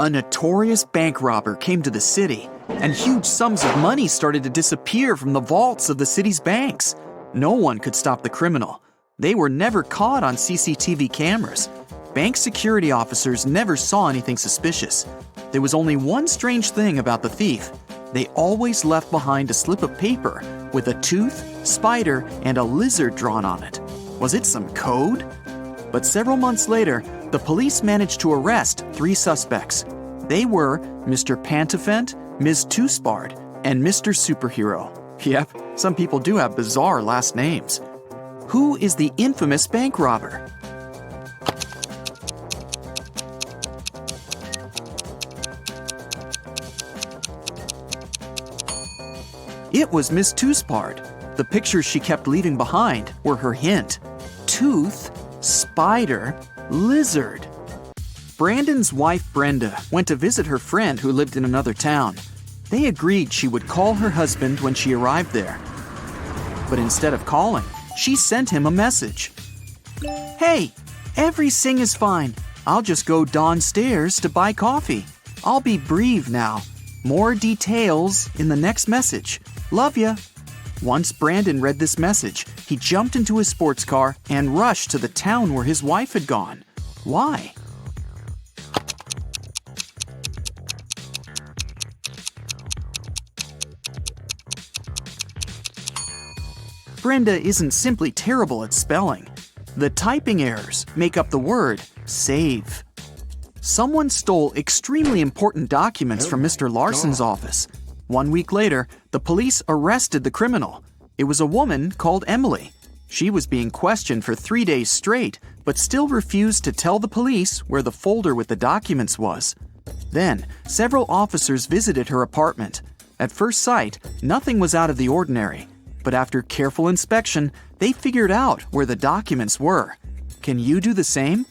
A notorious bank robber came to the city, and huge sums of money started to disappear from the vaults of the city's banks. No one could stop the criminal. They were never caught on CCTV cameras. Bank security officers never saw anything suspicious. There was only one strange thing about the thief. They always left behind a slip of paper with a tooth, spider, and a lizard drawn on it. Was it some code? But several months later, the police managed to arrest 3 suspects. They were Mr. Pantafent, Ms. Toothspard, and Mr. Superhero. Yep, some people do have bizarre last names. Who is the infamous bank robber? It was Miss Toothspard. The pictures she kept leaving behind were her hint. Tooth, spider, lizard. Brandon's wife Brenda went to visit her friend who lived in another town. They agreed she would call her husband when she arrived there. But instead of calling, she sent him a message. Hey, everything is fine. I'll just go downstairs to buy coffee. I'll be brief now. More details in the next message. Love ya. Once Brandon read this message, he jumped into his sports car and rushed to the town where his wife had gone. Why? Brenda isn't simply terrible at spelling. The typing errors make up the word save. Someone stole extremely important documents from Mr. Larson's office. 1 week later, the police arrested the criminal. It was a woman called Emily. She was being questioned for 3 days straight, but still refused to tell the police where the folder with the documents was. Then, several officers visited her apartment. At first sight, nothing was out of the ordinary. But after careful inspection, they figured out where the documents were. Can you do the same?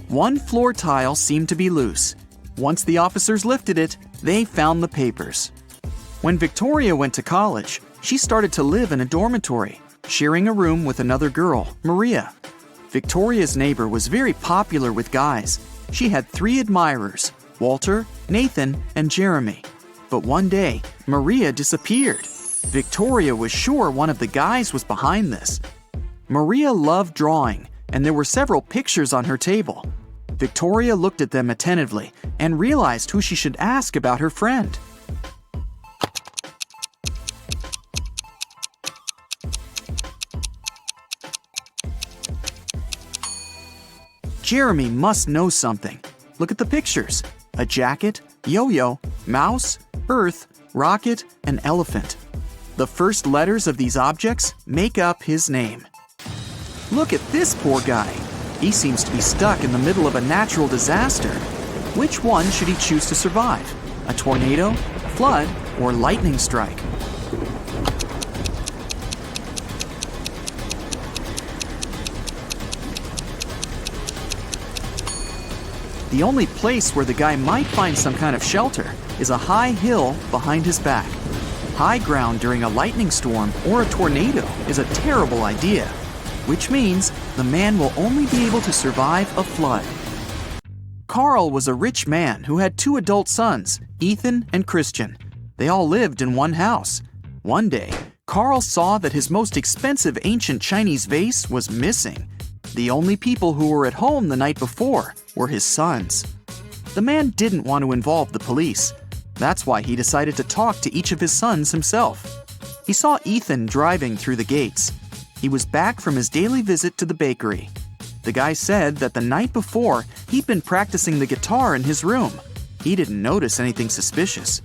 One floor tile seemed to be loose. Once the officers lifted it, they found the papers. When Victoria went to college, she started to live in a dormitory, sharing a room with another girl, Maria. Victoria's neighbor was very popular with guys. She had 3 admirers, Walter, Nathan, and Jeremy. But one day, Maria disappeared. Victoria was sure one of the guys was behind this. Maria loved drawing, and there were several pictures on her table. Victoria looked at them attentively and realized who she should ask about her friend. Jeremy must know something. Look at the pictures. A jacket, yo-yo, mouse, earth, rocket, and elephant. The first letters of these objects make up his name. Look at this poor guy. He seems to be stuck in the middle of a natural disaster. Which one should he choose to survive? A tornado, flood, or lightning strike? The only place where the guy might find some kind of shelter is a high hill behind his back. High ground during a lightning storm or a tornado is a terrible idea, which means the man will only be able to survive a flood. Carl was a rich man who had 2 adult sons, Ethan and Christian. They all lived in one house. One day, Carl saw that his most expensive ancient Chinese vase was missing. The only people who were at home the night before were his sons. The man didn't want to involve the police. That's why he decided to talk to each of his sons himself. He saw Ethan driving through the gates. He was back from his daily visit to the bakery. The guy said that the night before, he'd been practicing the guitar in his room. He didn't notice anything suspicious.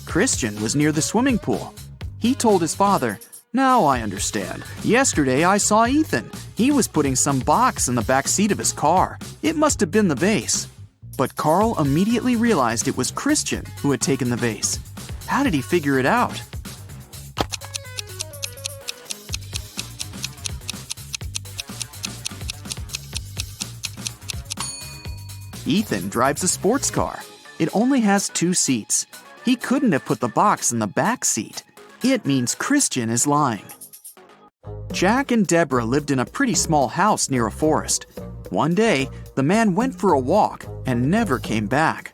Christian was near the swimming pool. He told his father, "Now I understand. Yesterday I saw Ethan. He was putting some box in the back seat of his car. It must have been the vase." But Carl immediately realized it was Christian who had taken the vase. How did he figure it out? Ethan drives a sports car. It only has 2 seats. He couldn't have put the box in the back seat. It means Christian is lying. Jack and Deborah lived in a pretty small house near a forest. One day, the man went for a walk and never came back.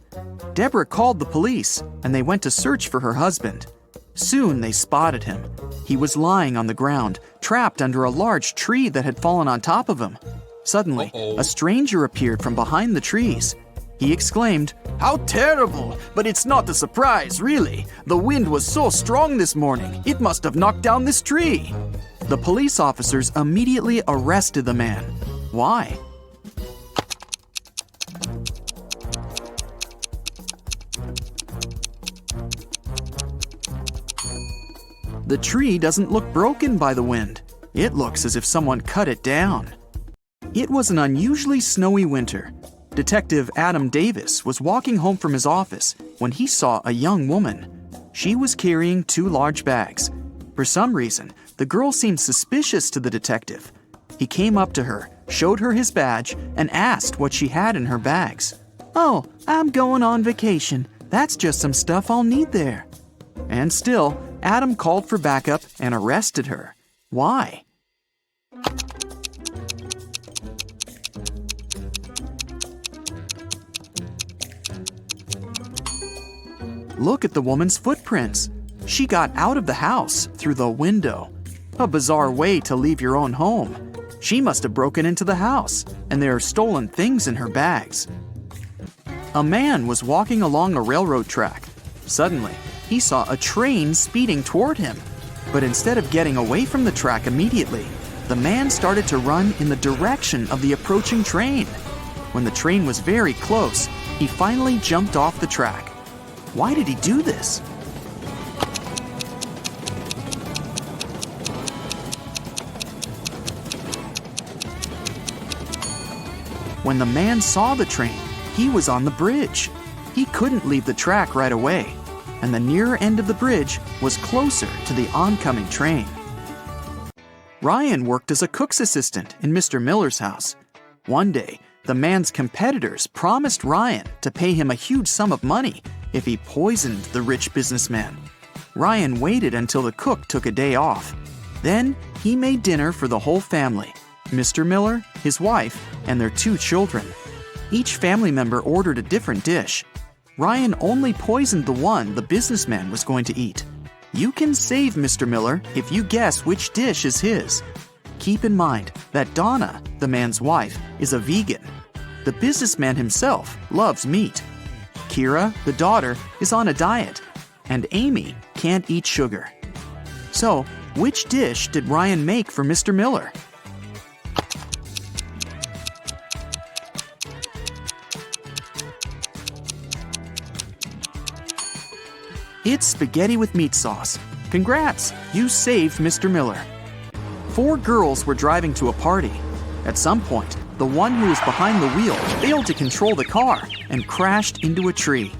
Deborah called the police, and they went to search for her husband. Soon they spotted him. He was lying on the ground, trapped under a large tree that had fallen on top of him. Suddenly, a stranger appeared from behind the trees. He exclaimed, "How terrible! But it's not a surprise, really. The wind was so strong this morning, it must have knocked down this tree." The police officers immediately arrested the man. Why? The tree doesn't look broken by the wind. It looks as if someone cut it down. It was an unusually snowy winter. Detective Adam Davis was walking home from his office when he saw a young woman. She was carrying 2 large bags. For some reason, the girl seemed suspicious to the detective. He came up to her, showed her his badge, and asked what she had in her bags. "Oh, I'm going on vacation. That's just some stuff I'll need there." And still, Adam called for backup and arrested her. Why? Look at the woman's footprints. She got out of the house through the window. A bizarre way to leave your own home. She must have broken into the house, and there are stolen things in her bags. A man was walking along a railroad track. Suddenly, he saw a train speeding toward him. But instead of getting away from the track immediately, the man started to run in the direction of the approaching train. When the train was very close, he finally jumped off the track. Why did he do this? When the man saw the train, he was on the bridge. He couldn't leave the track right away, and the nearer end of the bridge was closer to the oncoming train. Ryan worked as a cook's assistant in Mr. Miller's house. One day, the man's competitors promised Ryan to pay him a huge sum of money if he poisoned the rich businessman. Ryan waited until the cook took a day off. Then he made dinner for the whole family, Mr. Miller, his wife, and their 2 children. Each family member ordered a different dish. Ryan only poisoned the one the businessman was going to eat. You can save Mr. Miller if you guess which dish is his. Keep in mind that Donna, the man's wife, is a vegan. The businessman himself loves meat. Kira, the daughter, is on a diet, and Amy can't eat sugar. So, which dish did Ryan make for Mr. Miller? It's spaghetti with meat sauce. Congrats, you saved Mr. Miller. 4 girls were driving to a party. At some point, the one who was behind the wheel failed to control the car and crashed into a tree.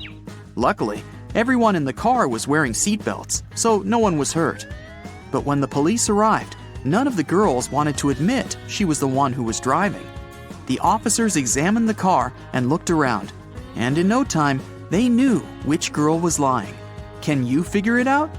Luckily, everyone in the car was wearing seatbelts, so no one was hurt. But when the police arrived, none of the girls wanted to admit she was the one who was driving. The officers examined the car and looked around, and in no time, they knew which girl was lying. Can you figure it out?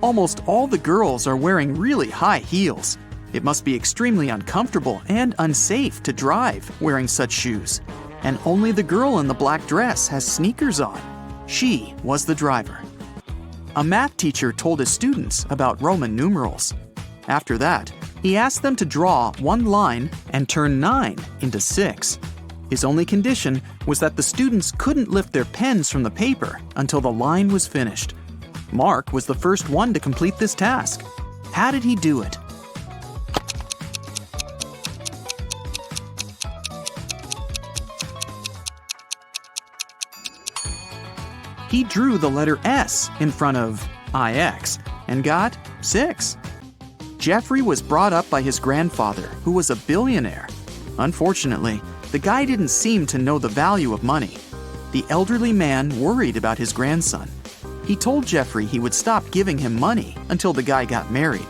Almost all the girls are wearing really high heels. It must be extremely uncomfortable and unsafe to drive wearing such shoes. And only the girl in the black dress has sneakers on. She was the driver. A math teacher told his students about Roman numerals. After that, he asked them to draw one line and turn 9 into 6. His only condition was that the students couldn't lift their pens from the paper until the line was finished. Mark was the first one to complete this task. How did he do it? He drew the letter S in front of IX and got 6. Jeffrey was brought up by his grandfather, who was a billionaire. Unfortunately, the guy didn't seem to know the value of money. The elderly man worried about his grandson. He told Jeffrey he would stop giving him money until the guy got married.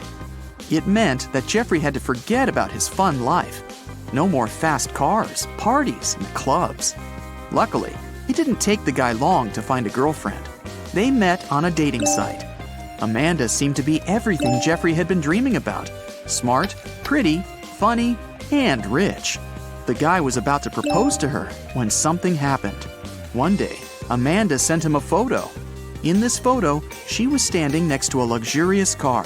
It meant that Jeffrey had to forget about his fun life. No more fast cars, parties, and clubs. Luckily, It didn't take the guy long to find a girlfriend. They met on a dating site. Amanda seemed to be everything Jeffrey had been dreaming about. Smart, pretty, funny, and rich. The guy was about to propose to her when something happened. One day, Amanda sent him a photo. In this photo, she was standing next to a luxurious car.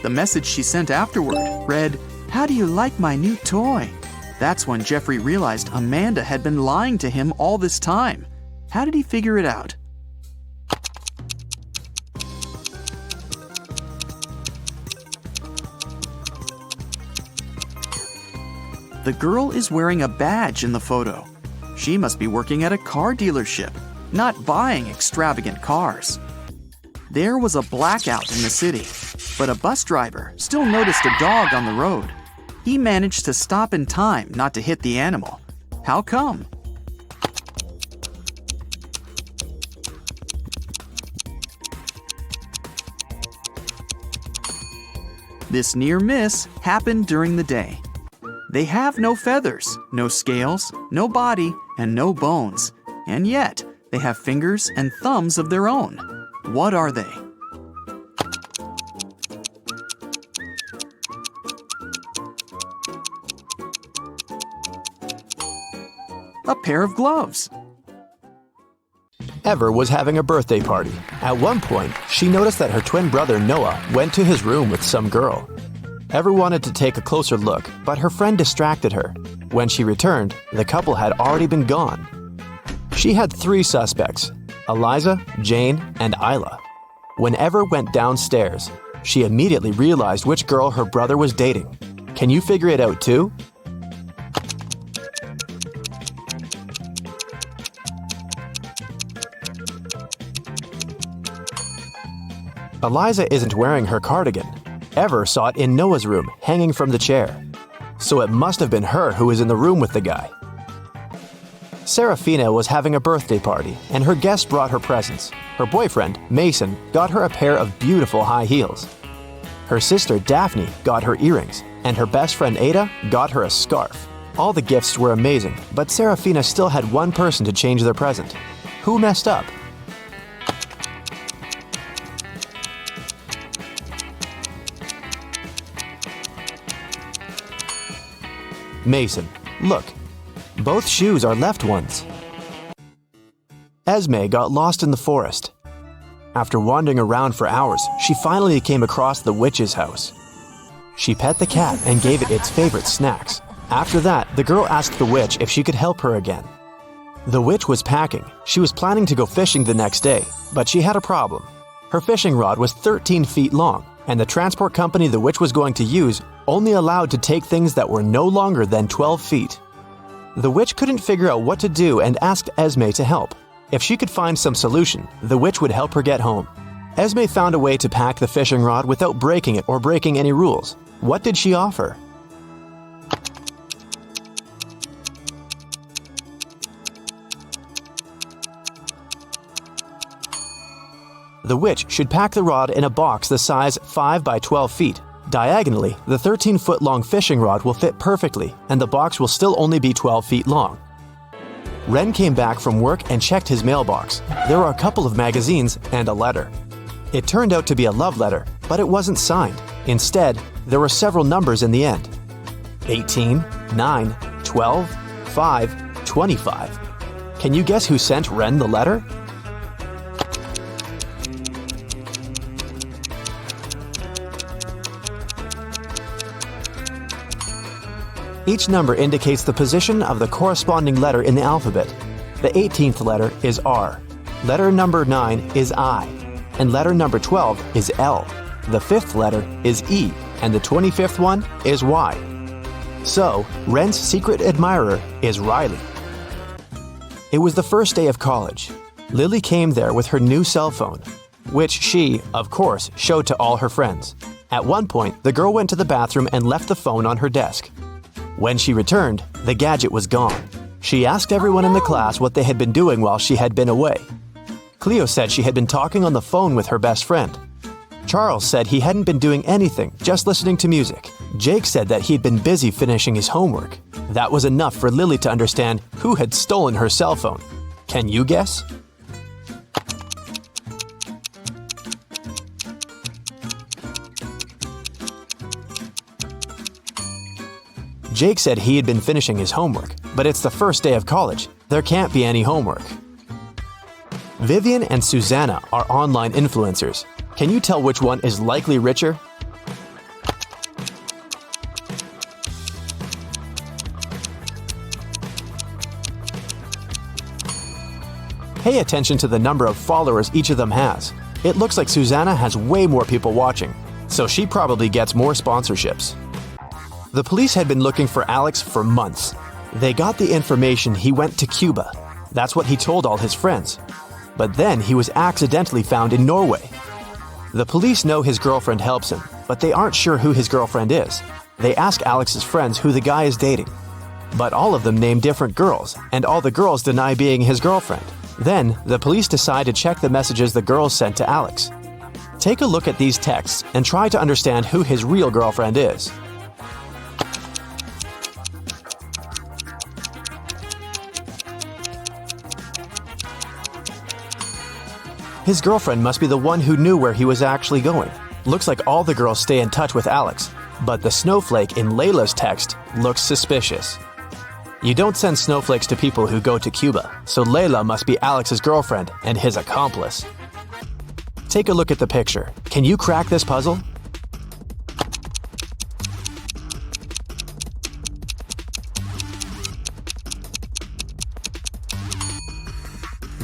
The message she sent afterward read, "How do you like my new toy?" That's when Jeffrey realized Amanda had been lying to him all this time. How did he figure it out? The girl is wearing a badge in the photo. She must be working at a car dealership, not buying extravagant cars. There was a blackout in the city, but a bus driver still noticed a dog on the road. He managed to stop in time not to hit the animal. How come? This near miss happened during the day. They have no feathers, no scales, no body, and no bones. And yet, they have fingers and thumbs of their own. What are they? A pair of gloves. Ever was having a birthday party. At one point, she noticed that her twin brother Noah went to his room with some girl. Ever wanted to take a closer look, but her friend distracted her. When she returned, the couple had already been gone. She had 3 suspects, Eliza, Jane, and Isla. When Ever went downstairs, she immediately realized which girl her brother was dating. Can you figure it out too? Eliza isn't wearing her cardigan. Ever saw it in Noah's room, hanging from the chair. So it must have been her who was in the room with the guy. Serafina was having a birthday party, and her guests brought her presents. Her boyfriend, Mason, got her a pair of beautiful high heels. Her sister, Daphne, got her earrings, and her best friend, Ada, got her a scarf. All the gifts were amazing, but Serafina still had one person to change their present. Who messed up? Mason. Look, both shoes are left ones. Esme got lost in the forest. After wandering around for hours, she finally came across the witch's house. She pet the cat and gave it its favorite snacks. After that, the girl asked the witch if she could help her again. The witch was packing. She was planning to go fishing the next day, but she had a problem. Her fishing rod was 13 feet long, and the transport company the witch was going to use only allowed to take things that were no longer than 12 feet. The witch couldn't figure out what to do and asked Esme to help. If she could find some solution, the witch would help her get home. Esme found a way to pack the fishing rod without breaking it or breaking any rules. What did she offer? The witch should pack the rod in a box the size 5 by 12 feet. Diagonally, the 13-foot-long fishing rod will fit perfectly, and the box will still only be 12 feet long. Ren came back from work and checked his mailbox. There were a couple of magazines and a letter. It turned out to be a love letter, but it wasn't signed. Instead, there were several numbers in the end. 18, 9, 12, 5, 25. Can you guess who sent Ren the letter? Each number indicates the position of the corresponding letter in the alphabet. The 18th letter is R. Letter number 9 is I. And letter number 12 is L. The 5th letter is E. And the 25th one is Y. So, Ren's secret admirer is Riley. It was the first day of college. Lily came there with her new cell phone, which she, of course, showed to all her friends. At one point, the girl went to the bathroom and left the phone on her desk. When she returned, the gadget was gone. She asked everyone in the class what they had been doing while she had been away. Cleo said she had been talking on the phone with her best friend. Charles said he hadn't been doing anything, just listening to music. Jake said that he'd been busy finishing his homework. That was enough for Lily to understand who had stolen her cell phone. Can you guess? Jake said he had been finishing his homework, but it's the first day of college. There can't be any homework. Vivian and Susanna are online influencers. Can you tell which one is likely richer? Pay attention to the number of followers each of them has. It looks like Susanna has way more people watching, so she probably gets more sponsorships. The police had been looking for Alex for months. They got the information he went to Cuba. That's what he told all his friends. But then he was accidentally found in Norway. The police know his girlfriend helps him, but they aren't sure who his girlfriend is. They ask Alex's friends who the guy is dating. But all of them name different girls, and all the girls deny being his girlfriend. Then, the police decide to check the messages the girls sent to Alex. Take a look at these texts and try to understand who his real girlfriend is. His girlfriend must be the one who knew where he was actually going. Looks like all the girls stay in touch with Alex, but the snowflake in Layla's text looks suspicious. You don't send snowflakes to people who go to Cuba, so Layla must be Alex's girlfriend and his accomplice. Take a look at the picture. Can you crack this puzzle?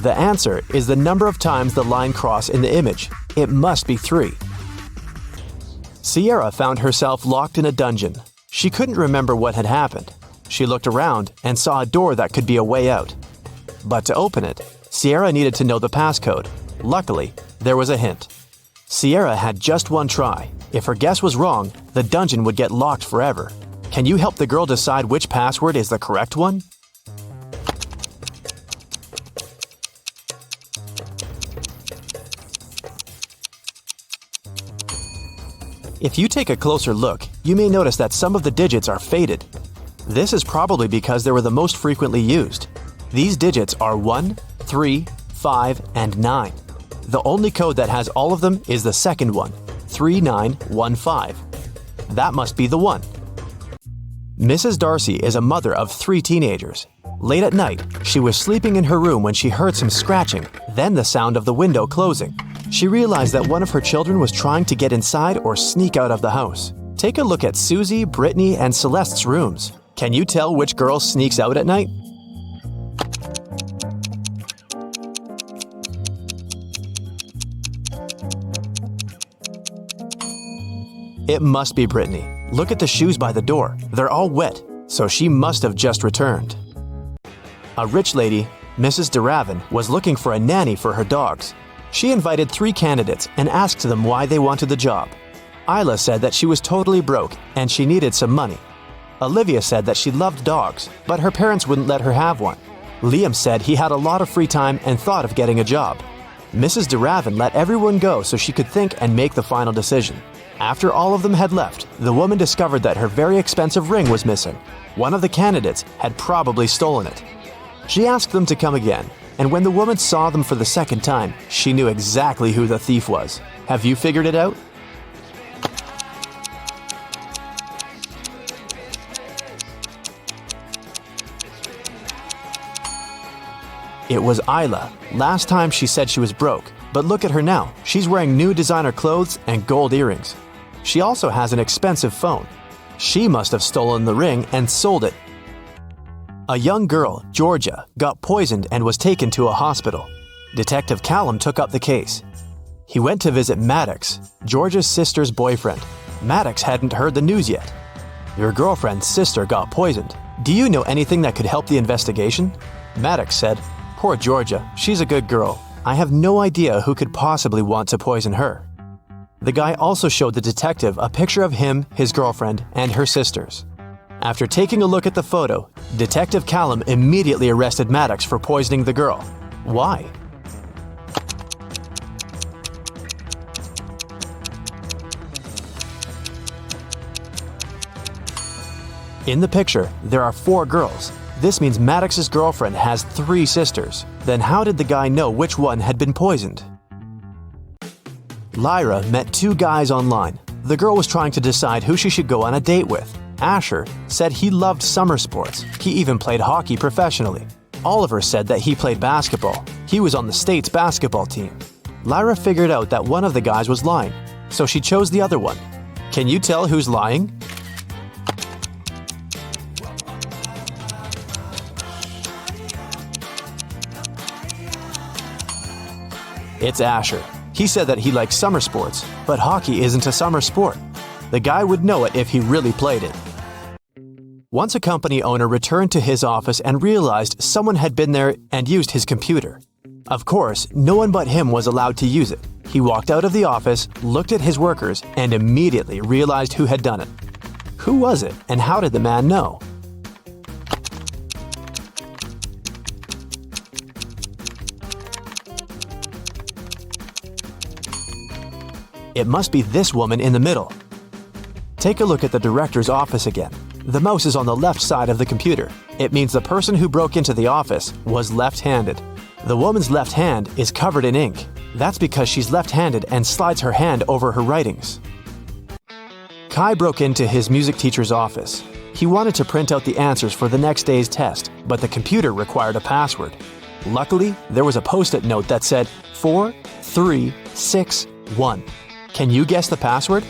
The answer is the number of times the line crossed in the image. It must be 3. Sierra found herself locked in a dungeon. She couldn't remember what had happened. She looked around and saw a door that could be a way out. But to open it, Sierra needed to know the passcode. Luckily, there was a hint. Sierra had just one try. If her guess was wrong, the dungeon would get locked forever. Can you help the girl decide which password is the correct one? If you take a closer look, you may notice that some of the digits are faded. This is probably because they were the most frequently used. These digits are 1, 3, 5, and 9. The only code that has all of them is the second one, 3915. That must be the one. Mrs. Darcy is a mother of 3 teenagers. Late at night, she was sleeping in her room when she heard some scratching, then the sound of the window closing. She realized that one of her children was trying to get inside or sneak out of the house. Take a look at Susie, Brittany, and Celeste's rooms. Can you tell which girl sneaks out at night? It must be Brittany. Look at the shoes by the door. They're all wet, so she must have just returned. A rich lady, Mrs. DeRavin, was looking for a nanny for her dogs. She invited 3 candidates and asked them why they wanted the job. Isla said that she was totally broke and she needed some money. Olivia said that she loved dogs, but her parents wouldn't let her have one. Liam said he had a lot of free time and thought of getting a job. Mrs. DeRavin let everyone go so she could think and make the final decision. After all of them had left, the woman discovered that her very expensive ring was missing. One of the candidates had probably stolen it. She asked them to come again, and when the woman saw them for the second time, she knew exactly who the thief was. Have you figured it out? It was Isla. Last time she said she was broke, but look at her now. She's wearing new designer clothes and gold earrings. She also has an expensive phone. She must have stolen the ring and sold it. A young girl, Georgia, got poisoned and was taken to a hospital. Detective Callum took up the case. He went to visit Maddox, Georgia's sister's boyfriend. Maddox hadn't heard the news yet. Your girlfriend's sister got poisoned. Do you know anything that could help the investigation? Maddox said, "Poor Georgia, she's a good girl. I have no idea who could possibly want to poison her." The guy also showed the detective a picture of him, his girlfriend, and her sisters. After taking a look at the photo, Detective Callum immediately arrested Maddox for poisoning the girl. Why? In the picture, there are 4 girls. This means Maddox's girlfriend has 3 sisters. Then how did the guy know which one had been poisoned? Lyra met 2 guys online. The girl was trying to decide who she should go on a date with. Asher said he loved summer sports. He even played hockey professionally. Oliver said that he played basketball. He was on the state's basketball team. Lyra figured out that one of the guys was lying, so she chose the other one. Can you tell who's lying? It's Asher. He said that he likes summer sports, but hockey isn't a summer sport. The guy would know it if he really played it. Once a company owner returned to his office and realized someone had been there and used his computer. Of course, no one but him was allowed to use it. He walked out of the office, looked at his workers, and immediately realized who had done it. Who was it, and how did the man know? It must be this woman in the middle. Take a look at the director's office again. The mouse is on the left side of the computer. It means the person who broke into the office was left-handed. The woman's left hand is covered in ink. That's because she's left-handed and slides her hand over her writings. Kai broke into his music teacher's office. He wanted to print out the answers for the next day's test, but the computer required a password. Luckily, there was a post-it note that said 4361. Can you guess the password?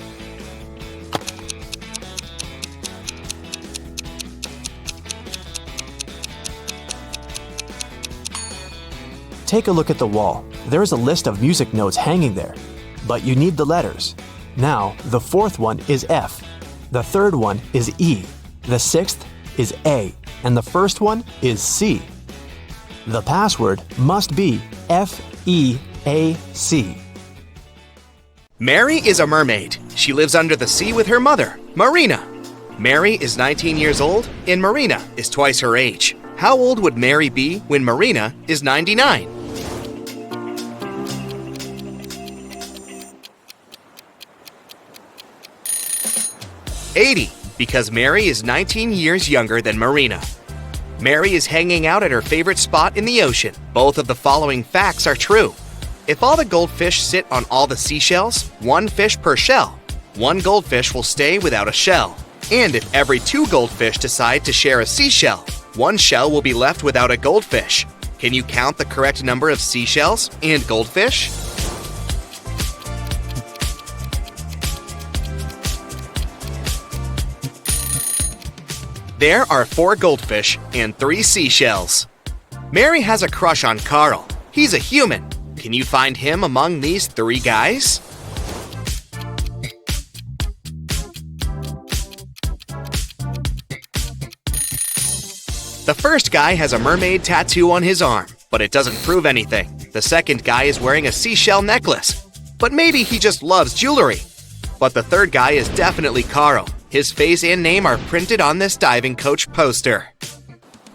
Take a look at the wall. There is a list of music notes hanging there, but you need the letters. Now, the 4th one is F, the 3rd one is E, the 6th is A, and the 1st one is C. The password must be FEAC. Mary is a mermaid. She lives under the sea with her mother, Marina. Mary is 19 years old, and Marina is twice her age. How old would Mary be when Marina is 99? 80, because Mary is 19 years younger than Marina. Mary is hanging out at her favorite spot in the ocean. Both of the following facts are true. If all the goldfish sit on all the seashells, 1 fish per shell, 1 goldfish will stay without a shell. And if every 2 goldfish decide to share a seashell, 1 shell will be left without a goldfish. Can you count the correct number of seashells and goldfish? There are 4 goldfish and 3 seashells. Mary has a crush on Carl. He's a human. Can you find him among these 3 guys? The first guy has a mermaid tattoo on his arm, but it doesn't prove anything. The second guy is wearing a seashell necklace, but maybe he just loves jewelry. But the third guy is definitely Carl. His face and name are printed on this diving coach poster.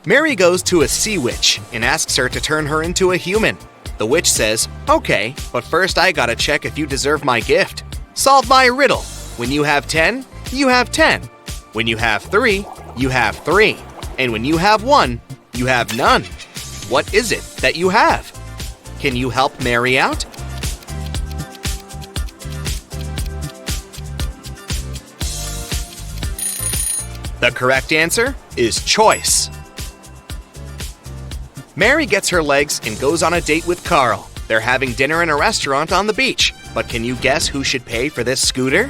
Mary goes to a sea witch and asks her to turn her into a human. The witch says, "Okay, but first I gotta check if you deserve my gift. Solve my riddle. When you have 10, you have 10. When you have 3, you have 3. And when you have 1, you have none. What is it that you have? Can you help Mary out?" The correct answer is choice. Mary gets her legs and goes on a date with Carl. They're having dinner in a restaurant on the beach. But can you guess who should pay for this scooter?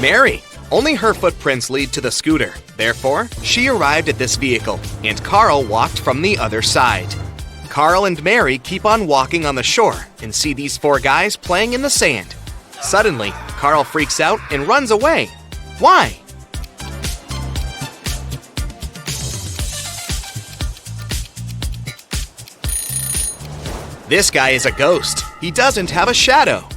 Mary. Only her footprints lead to the scooter. Therefore, she arrived at this vehicle, and Carl walked from the other side. Carl and Mary keep on walking on the shore and see these 4 guys playing in the sand. Suddenly, Carl freaks out and runs away. Why? This guy is a ghost. He doesn't have a shadow.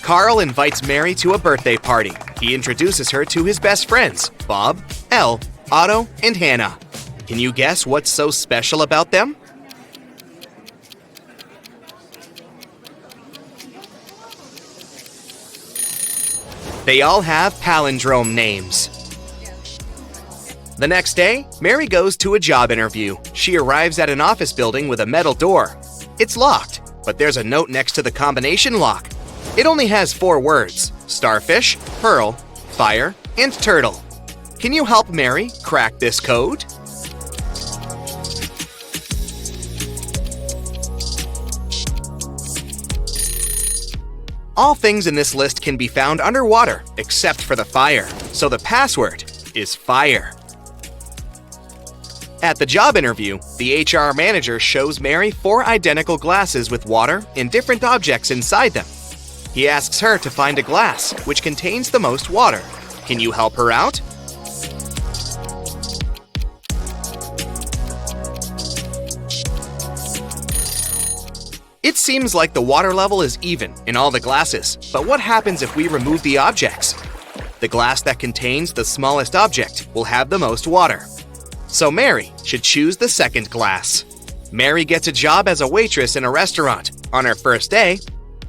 Carl invites Mary to a birthday party. He introduces her to his best friends, Bob, Elle, Otto, and Hannah. Can you guess what's so special about them? They all have palindrome names. The next day, Mary goes to a job interview. She arrives at an office building with a metal door. It's locked, but there's a note next to the combination lock. It only has 4 words: starfish, pearl, fire, and turtle. Can you help Mary crack this code? All things in this list can be found underwater, except for the fire, so the password is fire. At the job interview, the HR manager shows Mary 4 identical glasses with water and different objects inside them. He asks her to find a glass which contains the most water. Can you help her out? It seems like the water level is even in all the glasses, but what happens if we remove the objects? The glass that contains the smallest object will have the most water. So Mary should choose the second glass. Mary gets a job as a waitress in a restaurant. On her first day,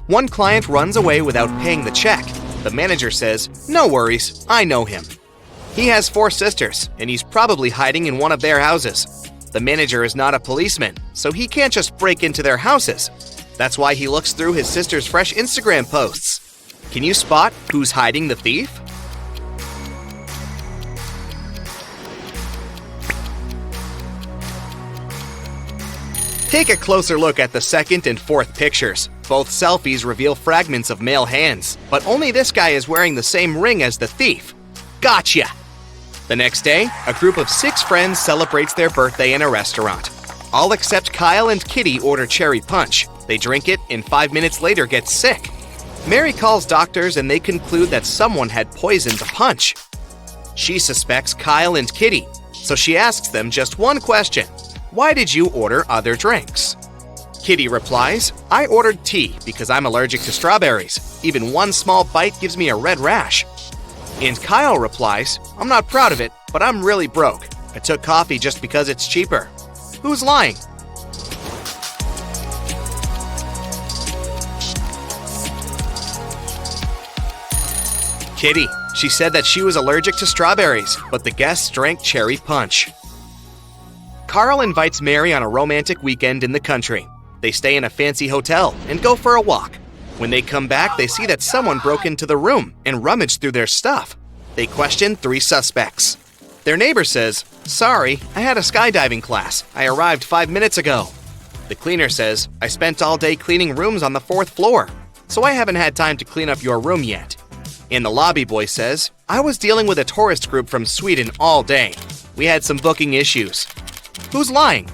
one client runs away without paying the check. The manager says, "No worries, I know him." He has 4 sisters, and he's probably hiding in one of their houses. The manager is not a policeman, so he can't just break into their houses. That's why he looks through his sister's fresh Instagram posts. Can you spot who's hiding the thief? Take a closer look at the second and fourth pictures. Both selfies reveal fragments of male hands, but only this guy is wearing the same ring as the thief. Gotcha! The next day, a group of 6 friends celebrates their birthday in a restaurant. All except Kyle and Kitty order cherry punch. They drink it and 5 minutes later get sick. Mary calls doctors and they conclude that someone had poisoned the punch. She suspects Kyle and Kitty, so she asks them just one question. Why did you order other drinks? Kitty replies, I ordered tea because I'm allergic to strawberries. Even one small bite gives me a red rash. And Kyle replies, I'm not proud of it, but I'm really broke. I took coffee just because it's cheaper. Who's lying? Kitty. She said that she was allergic to strawberries, but the guests drank cherry punch. Carl invites Mary on a romantic weekend in the country. They stay in a fancy hotel and go for a walk. When they come back, they see that someone broke into the room and rummaged through their stuff. They question 3 suspects. Their neighbor says, Sorry, I had a skydiving class. I arrived 5 minutes ago. The cleaner says, I spent all day cleaning rooms on the 4th floor, so I haven't had time to clean up your room yet. And the lobby boy says, I was dealing with a tourist group from Sweden all day. We had some booking issues. Who's lying?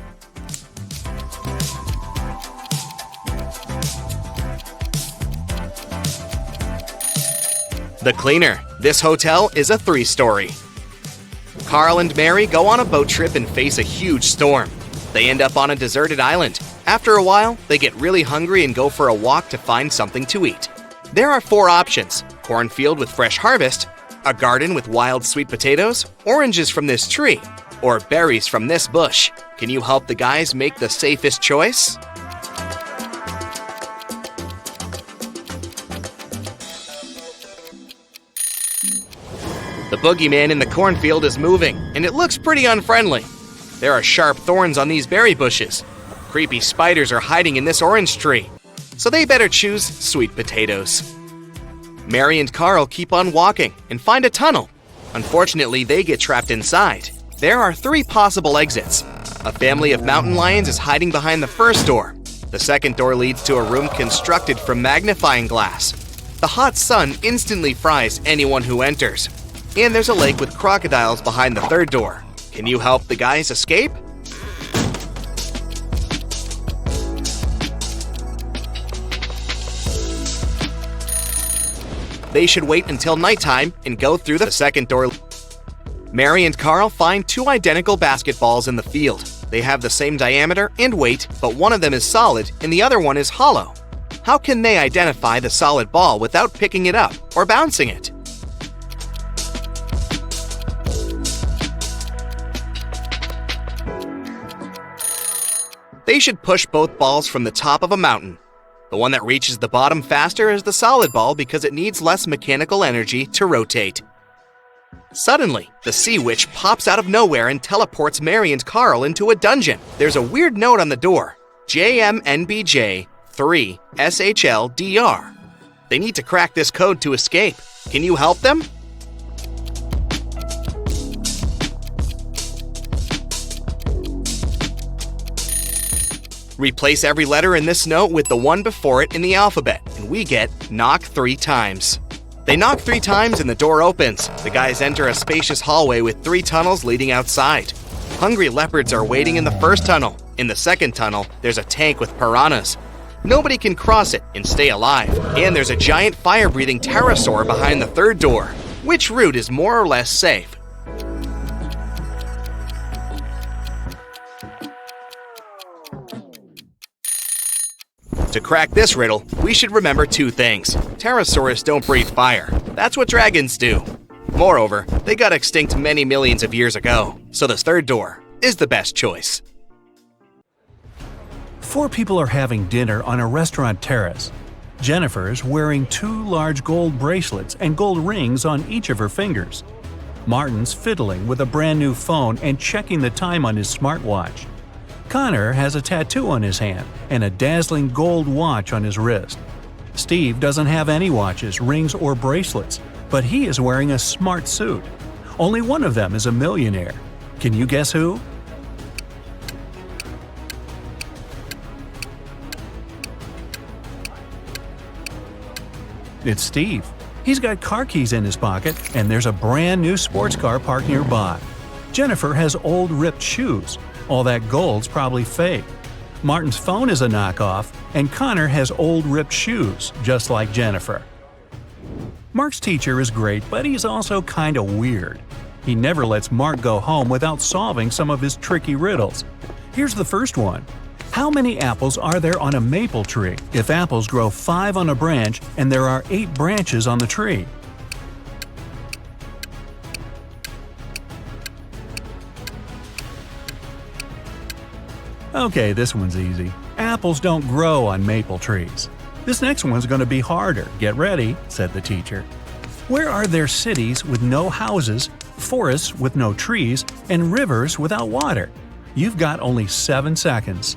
The cleaner. This hotel is a 3-story. Carl and Mary go on a boat trip and face a huge storm. They end up on a deserted island. After a while, they get really hungry and go for a walk to find something to eat. There are 4 options: cornfield with fresh harvest, a garden with wild sweet potatoes, oranges from this tree, or berries from this bush. Can you help the guys make the safest choice? The boogeyman in the cornfield is moving, and it looks pretty unfriendly. There are sharp thorns on these berry bushes. Creepy spiders are hiding in this orange tree, so they better choose sweet potatoes. Mary and Carl keep on walking and find a tunnel. Unfortunately, they get trapped inside. There are 3 possible exits. A family of mountain lions is hiding behind the first door. The second door leads to a room constructed from magnifying glass. The hot sun instantly fries anyone who enters. And there's a lake with crocodiles behind the third door. Can you help the guys escape? They should wait until nighttime and go through the second door. Mary and Carl find 2 identical basketballs in the field. They have the same diameter and weight, but one of them is solid and the other one is hollow. How can they identify the solid ball without picking it up or bouncing it? They should push both balls from the top of a mountain. The one that reaches the bottom faster is the solid ball because it needs less mechanical energy to rotate. Suddenly, the Sea Witch pops out of nowhere and teleports Mary and Carl into a dungeon. There's a weird note on the door: JMNBJ 3 SHLDR. They need to crack this code to escape. Can you help them? Replace every letter in this note with the one before it in the alphabet, and we get knock 3 times. They knock 3 times and the door opens. The guys enter a spacious hallway with 3 tunnels leading outside. Hungry leopards are waiting in the first tunnel. In the second tunnel, there's a tank with piranhas. Nobody can cross it and stay alive. And there's a giant fire-breathing pterosaur behind the third door. Which route is more or less safe? To crack this riddle, we should remember 2 things. Pterosaurs don't breathe fire. That's what dragons do. Moreover, they got extinct many millions of years ago, so this third door is the best choice. 4 people are having dinner on a restaurant terrace. Jennifer is wearing 2 large gold bracelets and gold rings on each of her fingers. Martin's fiddling with a brand new phone and checking the time on his smartwatch. Connor has a tattoo on his hand and a dazzling gold watch on his wrist. Steve doesn't have any watches, rings, or bracelets, but he is wearing a smart suit. Only one of them is a millionaire. Can you guess who? It's Steve. He's got car keys in his pocket, and there's a brand new sports car parked nearby. Jennifer has old ripped shoes. All that gold's probably fake. Martin's phone is a knockoff, and Connor has old ripped shoes, just like Jennifer. Mark's teacher is great, but he's also kinda weird. He never lets Mark go home without solving some of his tricky riddles. Here's the first one. How many apples are there on a maple tree if apples grow 5 on a branch and there are 8 branches on the tree? Okay, this one's easy. Apples don't grow on maple trees. This next one's going to be harder. Get ready, said the teacher. Where are there cities with no houses, forests with no trees, and rivers without water? You've got only 7 seconds.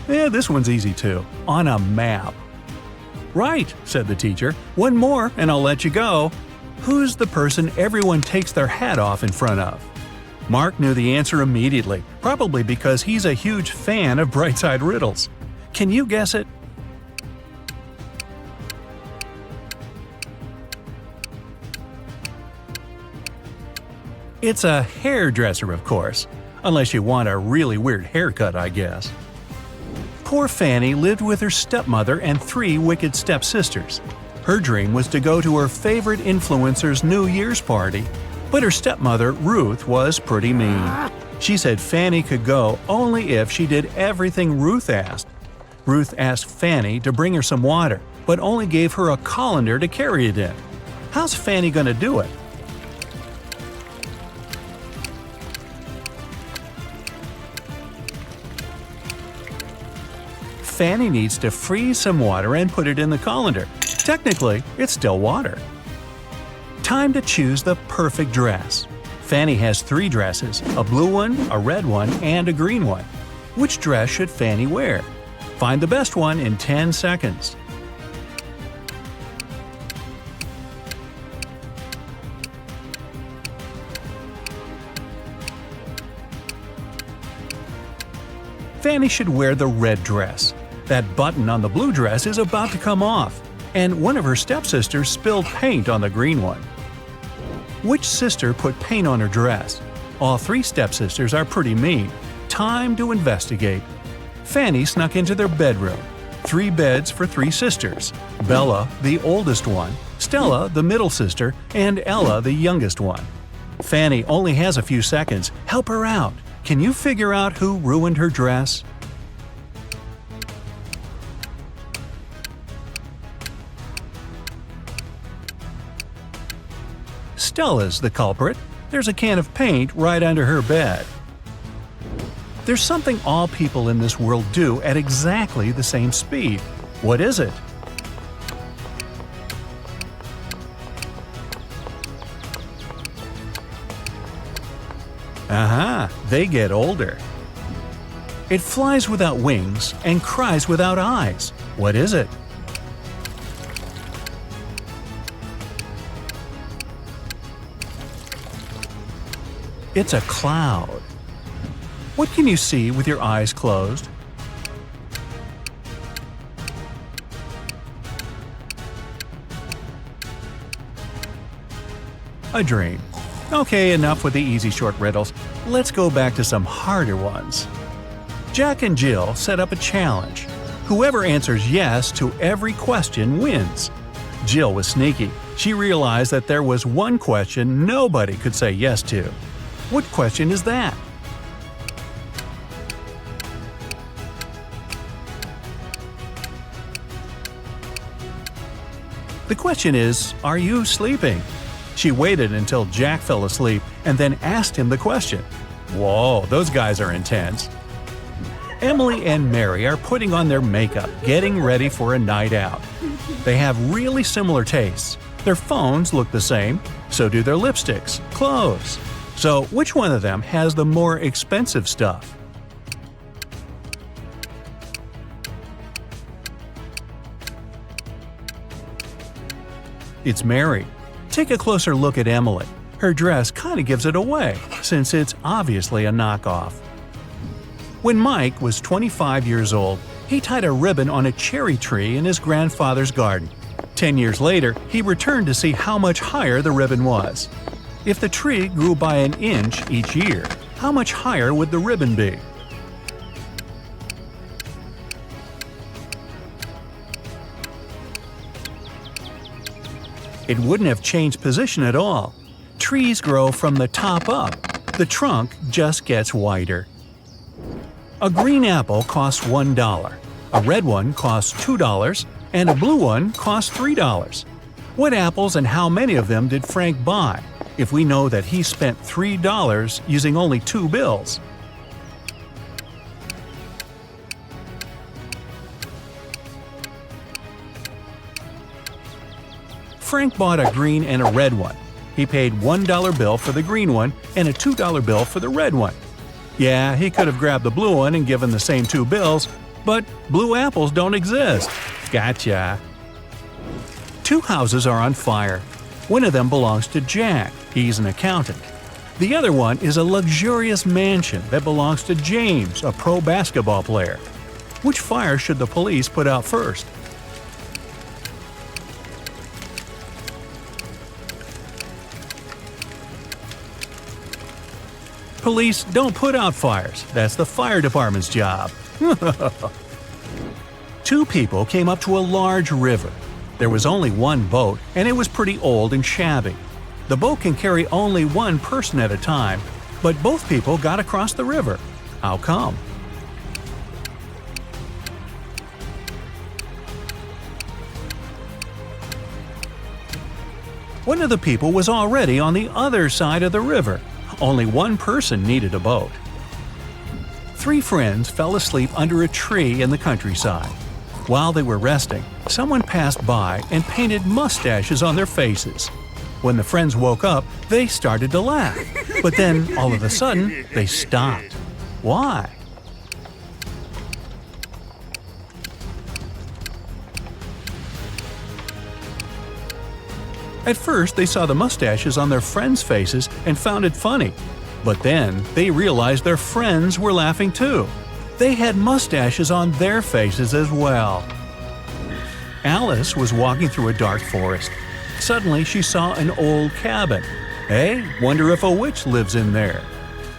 Yeah, this one's easy too. On a map. Right, said the teacher. One more and I'll let you go. Who's the person everyone takes their hat off in front of? Mark knew the answer immediately, probably because he's a huge fan of Brightside Riddles. Can you guess it? It's a hairdresser, of course. Unless you want a really weird haircut, I guess. Poor Fanny lived with her stepmother and 3 wicked stepsisters. Her dream was to go to her favorite influencer's New Year's party, but her stepmother, Ruth, was pretty mean. She said Fanny could go only if she did everything Ruth asked. Ruth asked Fanny to bring her some water, but only gave her a colander to carry it in. How's Fanny gonna do it? Fanny needs to freeze some water and put it in the colander. Technically, it's still water. Time to choose the perfect dress. Fanny has 3 dresses, a blue one, a red one, and a green one. Which dress should Fanny wear? Find the best one in 10 seconds. Fanny should wear the red dress. That button on the blue dress is about to come off, and one of her stepsisters spilled paint on the green one. Which sister put paint on her dress? All 3 stepsisters are pretty mean. Time to investigate. Fanny snuck into their bedroom. 3 beds for 3 sisters. Bella, the oldest one, Stella, the middle sister, and Ella, the youngest one. Fanny only has a few seconds. Help her out. Can you figure out who ruined her dress? Stella's the culprit. There's a can of paint right under her bed. There's something all people in this world do at exactly the same speed. What is it? Aha! They get older. It flies without wings and cries without eyes. What is it? It's a cloud. What can you see with your eyes closed? A dream. Okay, enough with the easy short riddles. Let's go back to some harder ones. Jack and Jill set up a challenge. Whoever answers yes to every question wins. Jill was sneaky. She realized that there was one question nobody could say yes to. What question is that? The question is, are you sleeping? She waited until Jack fell asleep and then asked him the question. Whoa, those guys are intense. Emily and Mary are putting on their makeup, getting ready for a night out. They have really similar tastes. Their phones look the same, so do their lipsticks, clothes. So which one of them has the more expensive stuff? It's Mary. Take a closer look at Emily. Her dress kind of gives it away, since it's obviously a knockoff. When Mike was 25 years old, he tied a ribbon on a cherry tree in his grandfather's garden. 10 years later, he returned to see how much higher the ribbon was. If the tree grew by an inch each year, how much higher would the ribbon be? It wouldn't have changed position at all. Trees grow from the top up. The trunk just gets wider. A green apple costs $1, a red one costs $2, and a blue one costs $3. What apples and how many of them did Frank buy, if we know that he spent $3 using only 2 bills? Frank bought a green and a red one. He paid $1 bill for the green one and a $2 bill for the red one. Yeah, he could have grabbed the blue one and given the same 2 bills, but blue apples don't exist. Gotcha. 2 houses are on fire. One of them belongs to Jack. He's an accountant. The other one is a luxurious mansion that belongs to James, a pro basketball player. Which fire should the police put out first? Police don't put out fires. That's the fire department's job. 2 people came up to a large river. There was only one boat, and it was pretty old and shabby. The boat can carry only one person at a time, but both people got across the river. How come? One of the people was already on the other side of the river. Only one person needed a boat. 3 friends fell asleep under a tree in the countryside. While they were resting, someone passed by and painted mustaches on their faces. When the friends woke up, they started to laugh. But then, all of a sudden, they stopped. Why? At first, they saw the mustaches on their friends' faces and found it funny. But then, they realized their friends were laughing too. They had mustaches on their faces as well. Alice was walking through a dark forest. Suddenly, she saw an old cabin. Hey, wonder if a witch lives in there.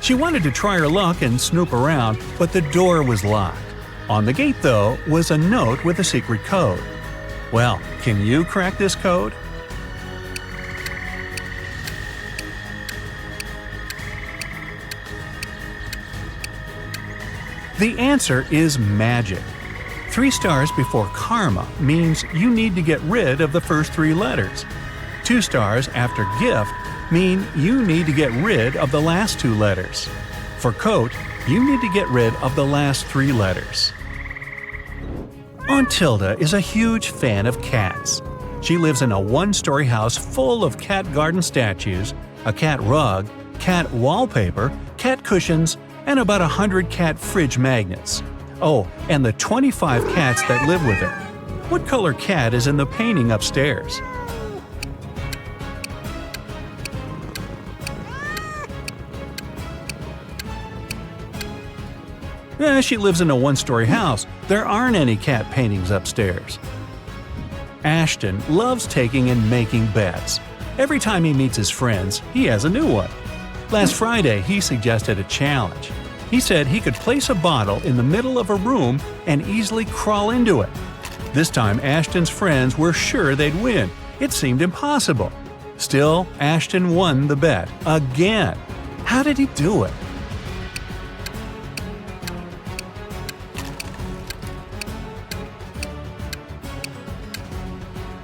She wanted to try her luck and snoop around, but the door was locked. On the gate, though, was a note with a secret code. Well, can you crack this code? The answer is magic. 3 stars before karma means you need to get rid of the first 3 letters. 2 stars after gift mean you need to get rid of the last two letters. For coat, you need to get rid of the last three letters. Aunt Tilda is a huge fan of cats. She lives in a one-story house full of cat garden statues, a cat rug, cat wallpaper, cat cushions, and about 100 cat fridge magnets. Oh, and the 25 cats that live with her. What color cat is in the painting upstairs? She lives in a one-story house. There aren't any cat paintings upstairs. Ashton loves taking and making bets. Every time he meets his friends, he has a new one. Last Friday, he suggested a challenge. He said he could place a bottle in the middle of a room and easily crawl into it. This time, Ashton's friends were sure they'd win. It seemed impossible. Still, Ashton won the bet again. How did he do it?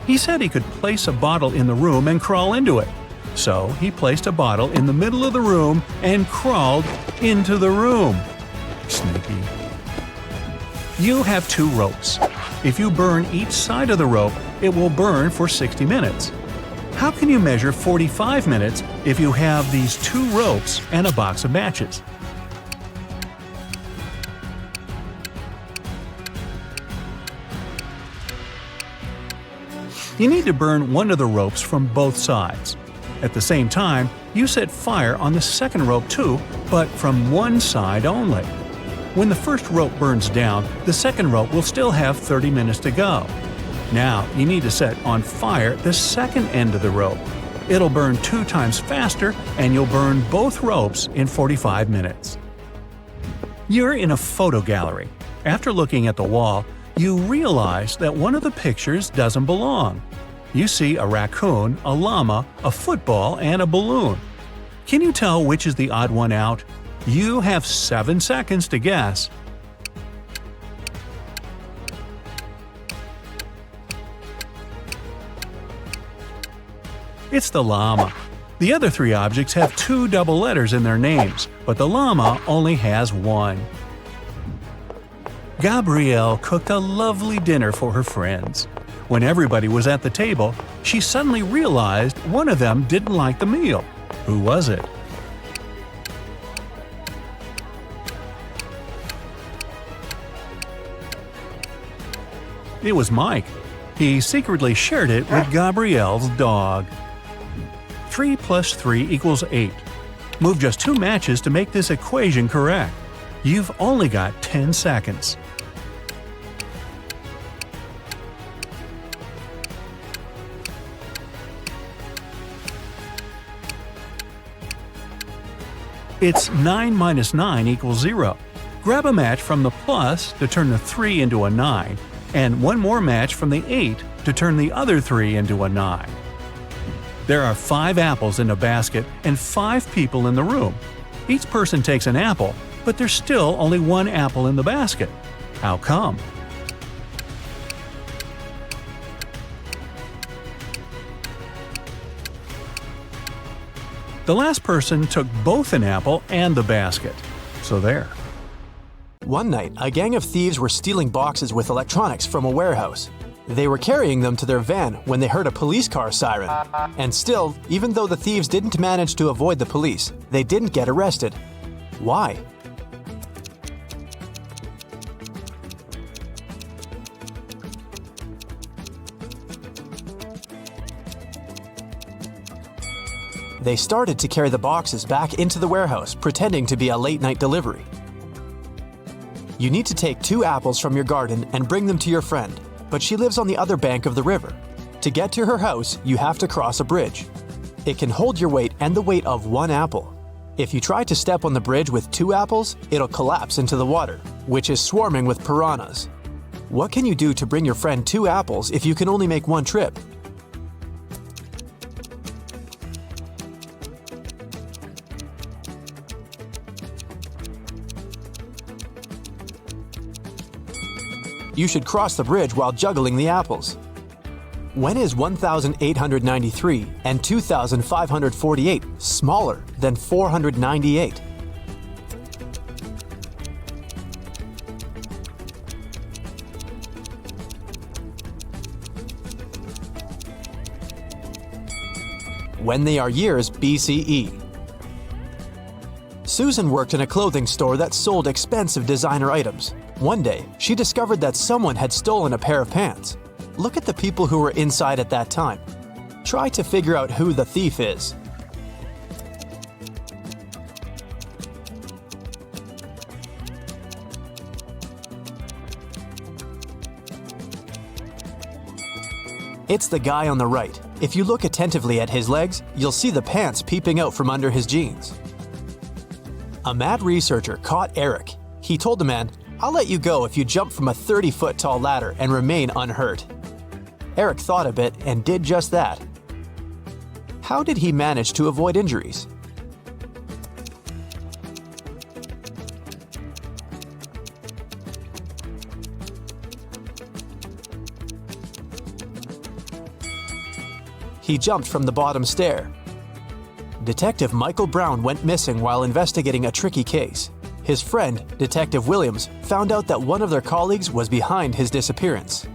He said he could place a bottle in the room and crawl into it. So he placed a bottle in the middle of the room and crawled into the room. Sneaky. You have two ropes. If you burn each side of the rope, it will burn for 60 minutes. How can you measure 45 minutes if you have these two ropes and a box of matches? You need to burn one of the ropes from both sides. At the same time, you set fire on the second rope too, but from one side only. When the first rope burns down, the second rope will still have 30 minutes to go. Now, you need to set on fire the second end of the rope. It'll burn 2 times faster, and you'll burn both ropes in 45 minutes. You're in a photo gallery. After looking at the wall, you realize that one of the pictures doesn't belong. You see a raccoon, a llama, a football, and a balloon. Can you tell which is the odd one out? You have 7 seconds to guess. It's the llama. The other 3 objects have 2 double letters in their names, but the llama only has 1. Gabrielle cooked a lovely dinner for her friends. When everybody was at the table, she suddenly realized one of them didn't like the meal. Who was it? It was Mike. He secretly shared it with Gabrielle's dog. 3 plus 3 equals 8. Move just 2 matches to make this equation correct. You've only got 10 seconds. It's 9 minus 9 equals 0. Grab a match from the plus to turn the 3 into a 9, and one more match from the 8 to turn the other 3 into a 9. There are 5 apples in a basket and 5 people in the room. Each person takes an apple, but there's still only 1 apple in the basket. How come? The last person took both an apple and the basket. So there. One night, a gang of thieves were stealing boxes with electronics from a warehouse. They were carrying them to their van when they heard a police car siren. And still, even though the thieves didn't manage to avoid the police, they didn't get arrested. Why? They started to carry the boxes back into the warehouse, pretending to be a late-night delivery. You need to take 2 apples from your garden and bring them to your friend, but she lives on the other bank of the river. To get to her house, you have to cross a bridge. It can hold your weight and the weight of 1 apple. If you try to step on the bridge with 2 apples, it'll collapse into the water, which is swarming with piranhas. What can you do to bring your friend 2 apples if you can only make 1 trip? You should cross the bridge while juggling the apples. When is 1,893 and 2,548 smaller than 498? When they are years BCE. Susan worked in a clothing store that sold expensive designer items. One day, she discovered that someone had stolen a pair of pants. Look at the people who were inside at that time. Try to figure out who the thief is. It's the guy on the right. If you look attentively at his legs, you'll see the pants peeping out from under his jeans. A mad researcher caught Eric. He told the man, "I'll let you go if you jump from a 30-foot tall ladder and remain unhurt." Eric thought a bit and did just that. How did he manage to avoid injuries? He jumped from the bottom stair. Detective Michael Brown went missing while investigating a tricky case. His friend, Detective Williams, found out that one of their colleagues was behind his disappearance.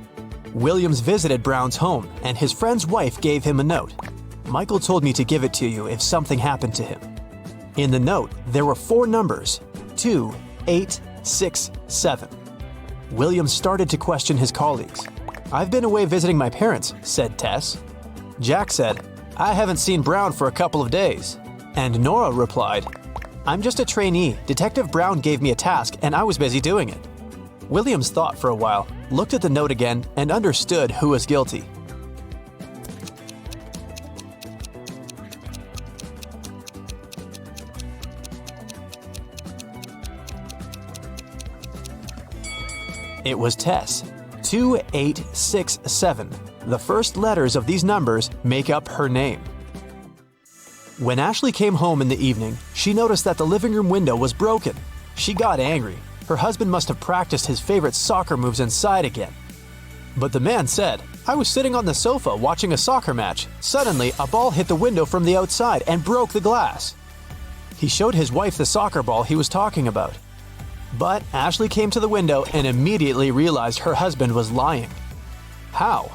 Williams visited Brown's home, and his friend's wife gave him a note. "Michael told me to give it to you if something happened to him." In the note, there were 4 numbers: 2, 8, 6, 7. Williams started to question his colleagues. "I've been away visiting my parents," said Tess. Jack said, "I haven't seen Brown for a couple of days." And Nora replied, "I'm just a trainee. Detective Brown gave me a task and I was busy doing it." Williams thought for a while, looked at the note again, and understood who was guilty. It was Tess. 2867. The first letters of these numbers make up her name. When Ashley came home in the evening, she noticed that the living room window was broken. She got angry. Her husband must have practiced his favorite soccer moves inside again. But the man said, "I was sitting on the sofa watching a soccer match. Suddenly, a ball hit the window from the outside and broke the glass." He showed his wife the soccer ball he was talking about. But Ashley came to the window and immediately realized her husband was lying. How?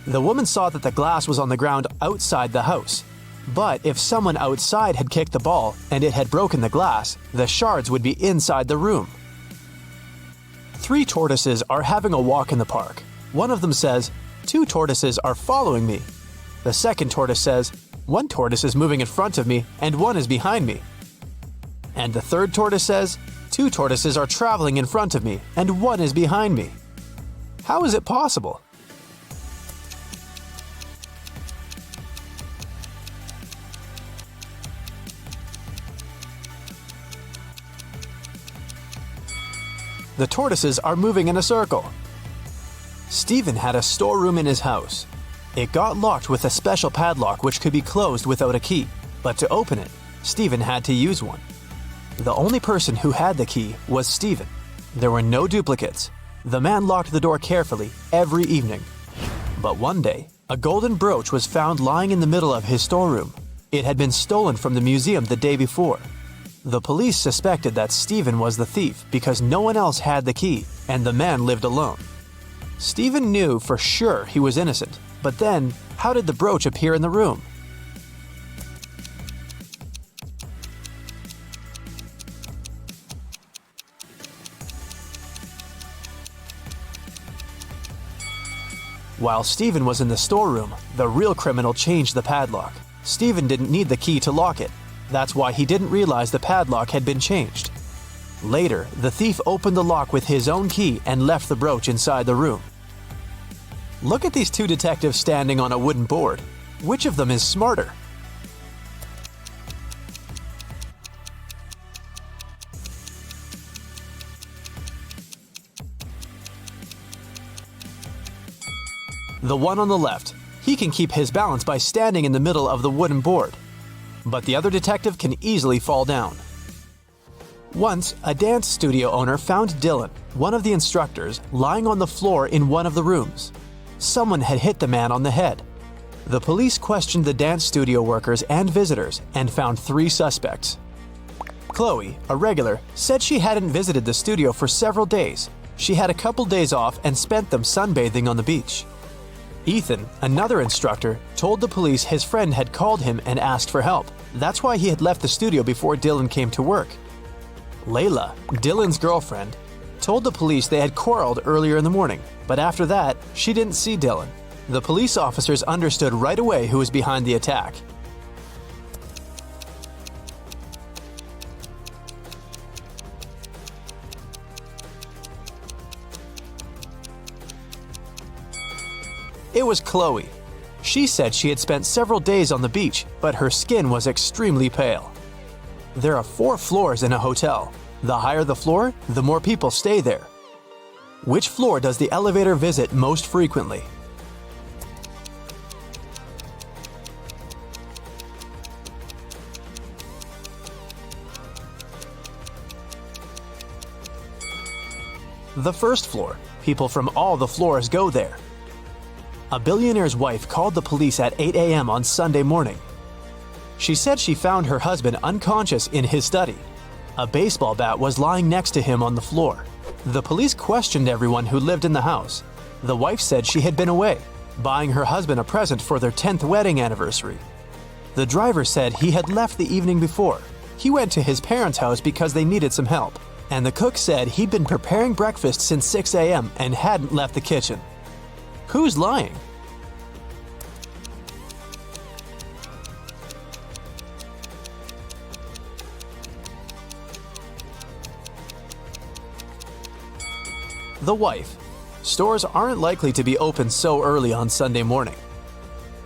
The woman saw that the glass was on the ground outside the house. But if someone outside had kicked the ball and it had broken the glass, the shards would be inside the room. 3 tortoises are having a walk in the park. One of them says, "2 tortoises are following me." The second tortoise says, "1 tortoise is moving in front of me and 1 is behind me." And the third tortoise says, "2 tortoises are traveling in front of me and 1 is behind me." How is it possible? The tortoises are moving in a circle. Stephen had a storeroom in his house. It got locked with a special padlock which could be closed without a key, but to open it, Stephen had to use one. The only person who had the key was Stephen. There were no duplicates. The man locked the door carefully every evening. But one day, a golden brooch was found lying in the middle of his storeroom. It had been stolen from the museum the day before. The police suspected that Stephen was the thief because no one else had the key, and the man lived alone. Stephen knew for sure he was innocent, but then, how did the brooch appear in the room? While Stephen was in the storeroom, the real criminal changed the padlock. Stephen didn't need the key to lock it. That's why he didn't realize the padlock had been changed. Later, the thief opened the lock with his own key and left the brooch inside the room. Look at these 2 detectives standing on a wooden board. Which of them is smarter? The one on the left. He can keep his balance by standing in the middle of the wooden board. but the other detective can easily fall down. Once, a dance studio owner found Dylan, one of the instructors, lying on the floor in one of the rooms. Someone had hit the man on the head. The police questioned the dance studio workers and visitors and found 3 suspects. Chloe, a regular, said she hadn't visited the studio for several days. She had a couple days off and spent them sunbathing on the beach. Ethan, another instructor, told the police his friend had called him and asked for help. That's why he had left the studio before Dylan came to work. Layla, Dylan's girlfriend, told the police they had quarreled earlier in the morning, but after that, she didn't see Dylan. The police officers understood right away who was behind the attack. It was Chloe. She said she had spent several days on the beach, but her skin was extremely pale. There are 4 floors in a hotel. The higher the floor, the more people stay there. Which floor does the elevator visit most frequently? The first floor. People from all the floors go there. A billionaire's wife called the police at 8 a.m. on Sunday morning. She said she found her husband unconscious in his study. A baseball bat was lying next to him on the floor. The police questioned everyone who lived in the house. The wife said she had been away, buying her husband a present for their 10th wedding anniversary. The driver said he had left the evening before. He went to his parents' house because they needed some help. And the cook said he'd been preparing breakfast since 6 a.m. and hadn't left the kitchen. Who's lying? The wife. Stores aren't likely to be open so early on Sunday morning.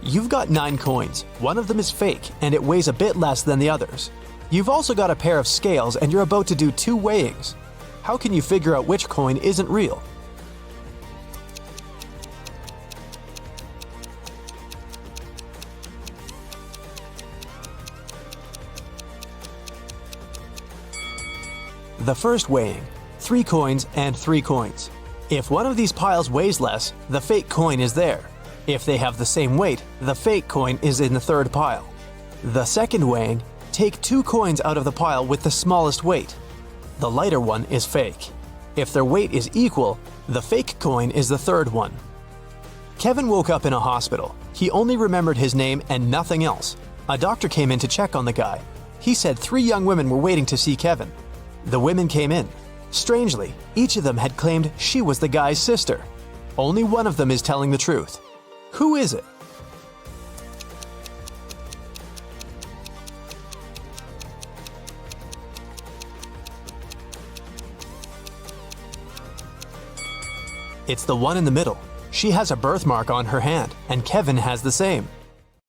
You've got 9 coins. One of them is fake, and it weighs a bit less than the others. You've also got a pair of scales, and you're about to do 2 weighings. How can you figure out which coin isn't real? The first weighing, 3 coins and 3 coins. If one of these piles weighs less, the fake coin is there. If they have the same weight, the fake coin is in the 3rd pile. The second weighing, take 2 coins out of the pile with the smallest weight. The lighter one is fake. If their weight is equal, the fake coin is the 3rd one. Kevin woke up in a hospital. He only remembered his name and nothing else. A doctor came in to check on the guy. He said 3 young women were waiting to see Kevin. The women came in. Strangely, each of them had claimed she was the guy's sister. Only one of them is telling the truth. Who is it? It's the one in the middle. She has a birthmark on her hand, and Kevin has the same.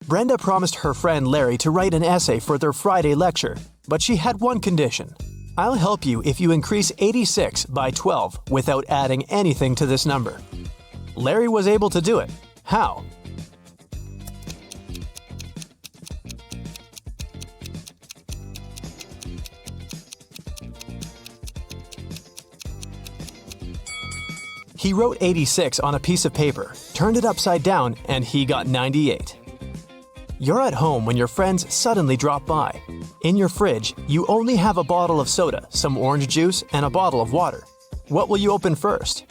Brenda promised her friend Larry to write an essay for their Friday lecture, but she had one condition. I'll help you if you increase 86 by 12 without adding anything to this number. Larry was able to do it. How? He wrote 86 on a piece of paper, turned it upside down, and he got 98. You're at home when your friends suddenly drop by. In your fridge, you only have a bottle of soda, some orange juice, and a bottle of water. What will you open first?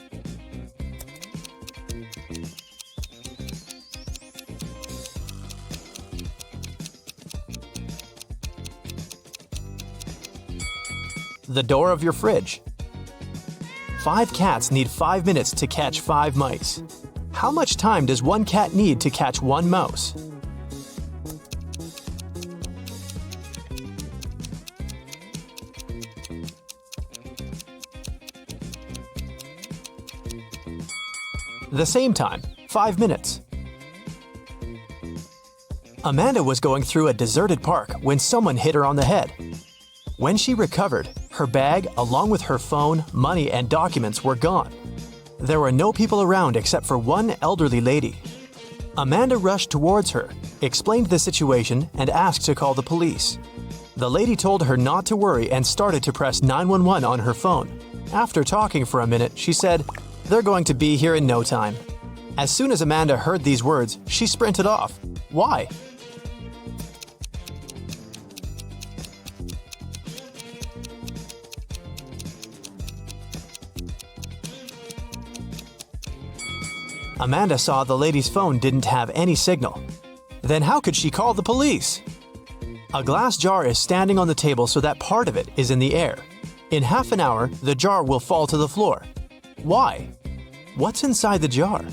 The door of your fridge. 5 cats need 5 minutes to catch 5 mice. How much time does one cat need to catch 1 mouse? The same time, 5 minutes. Amanda was going through a deserted park when someone hit her on the head. When she recovered, her bag, along with her phone, money, and documents were gone. There were no people around except for one elderly lady. Amanda rushed towards her, explained the situation, and asked to call the police. The lady told her not to worry and started to press 911 on her phone. After talking for a minute, she said, "They're going to be here in no time." As soon as Amanda heard these words, she sprinted off. Why? Amanda saw the lady's phone didn't have any signal. Then how could she call the police? A glass jar is standing on the table so that part of it is in the air. In half an hour, the jar will fall to the floor. Why? What's inside the jar?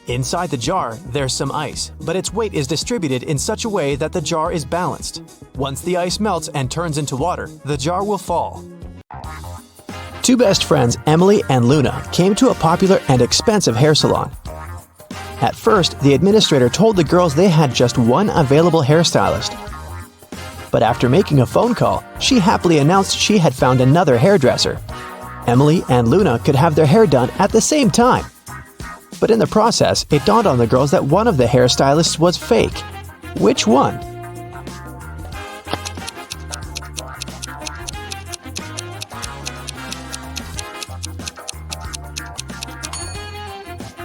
Inside the jar, there's some ice, but its weight is distributed in such a way that the jar is balanced. Once the ice melts and turns into water, the jar will fall. Two best friends, Emily and Luna, came to a popular and expensive hair salon. At first, the administrator told the girls they had just one available hairstylist. But after making a phone call, she happily announced she had found another hairdresser. Emily and Luna could have their hair done at the same time. But in the process, it dawned on the girls that one of the hairstylists was fake. Which one?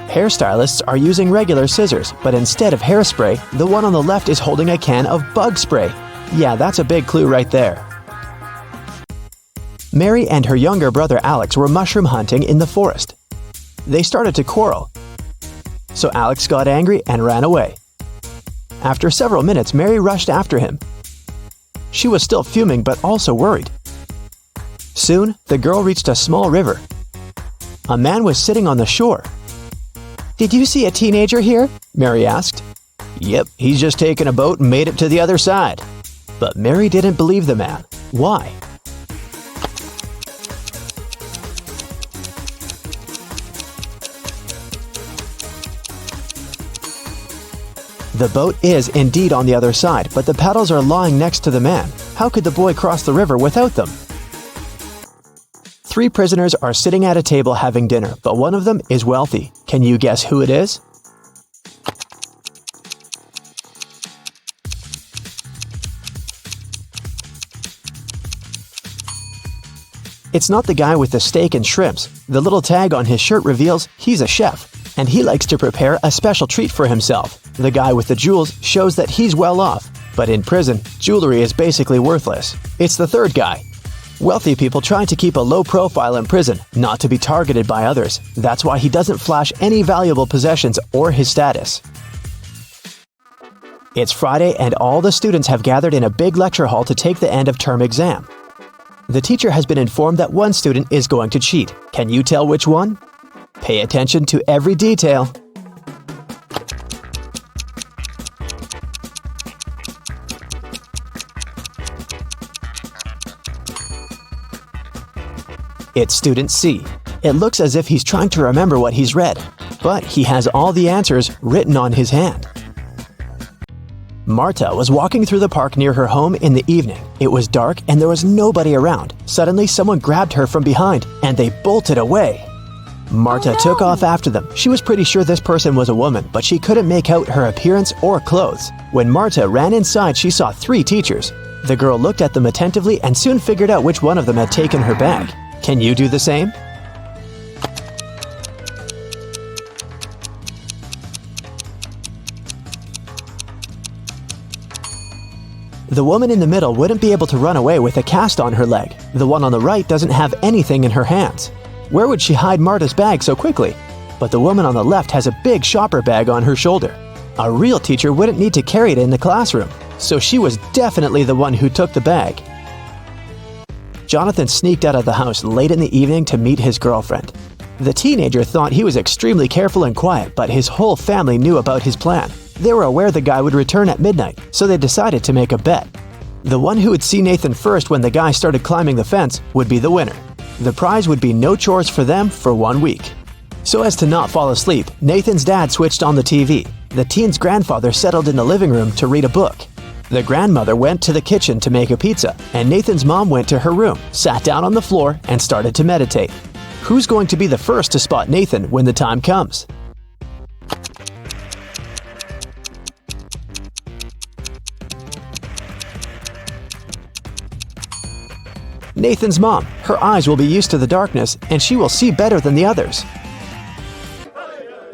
Hairstylists are using regular scissors, but instead of hairspray, the one on the left is holding a can of bug spray. Yeah, that's a big clue right there. Mary and her younger brother Alex were mushroom hunting in the forest. They started to quarrel. So Alex got angry and ran away. After several minutes, Mary rushed after him. She was still fuming but also worried. Soon, the girl reached a small river. A man was sitting on the shore. "Did you see a teenager here?" Mary asked. "Yep, he's just taken a boat and made it to the other side." But Mary didn't believe the man. Why? The boat is indeed on the other side, but the paddles are lying next to the man. How could the boy cross the river without them? Three prisoners are sitting at a table having dinner, but one of them is wealthy. Can you guess who it is? It's not the guy with the steak and shrimps. The little tag on his shirt reveals he's a chef, and he likes to prepare a special treat for himself. The guy with the jewels shows that he's well off, but in prison, jewelry is basically worthless. It's the third guy. Wealthy people try to keep a low profile in prison, not to be targeted by others. That's why he doesn't flash any valuable possessions or his status. It's Friday and all the students have gathered in a big lecture hall to take the end of term exam. The teacher has been informed that one student is going to cheat. Can you tell which one? Pay attention to every detail. It's student C. It looks as if he's trying to remember what he's read, but he has all the answers written on his hand. Marta was walking through the park near her home in the evening. It was dark and there was nobody around. Suddenly, someone grabbed her from behind and they bolted away. Marta took off after them. She was pretty sure this person was a woman, but she couldn't make out her appearance or clothes. When Marta ran inside, she saw 3 teachers. The girl looked at them attentively and soon figured out which one of them had taken her bag. Can you do the same? The woman in the middle wouldn't be able to run away with a cast on her leg. The one on the right doesn't have anything in her hands. Where would she hide Marta's bag so quickly? But the woman on the left has a big shopper bag on her shoulder. A real teacher wouldn't need to carry it in the classroom, so she was definitely the one who took the bag. Jonathan sneaked out of the house late in the evening to meet his girlfriend. The teenager thought he was extremely careful and quiet, but his whole family knew about his plan. They were aware the guy would return at midnight, so they decided to make a bet. The one who would see Nathan first when the guy started climbing the fence would be the winner. The prize would be no chores for them for 1 week. So as to not fall asleep, Nathan's dad switched on the TV. The teen's grandfather settled in the living room to read a book. The grandmother went to the kitchen to make a pizza, and Nathan's mom went to her room, sat down on the floor, and started to meditate. Who's going to be the first to spot Nathan when the time comes? Nathan's mom. Her eyes will be used to the darkness, and she will see better than the others.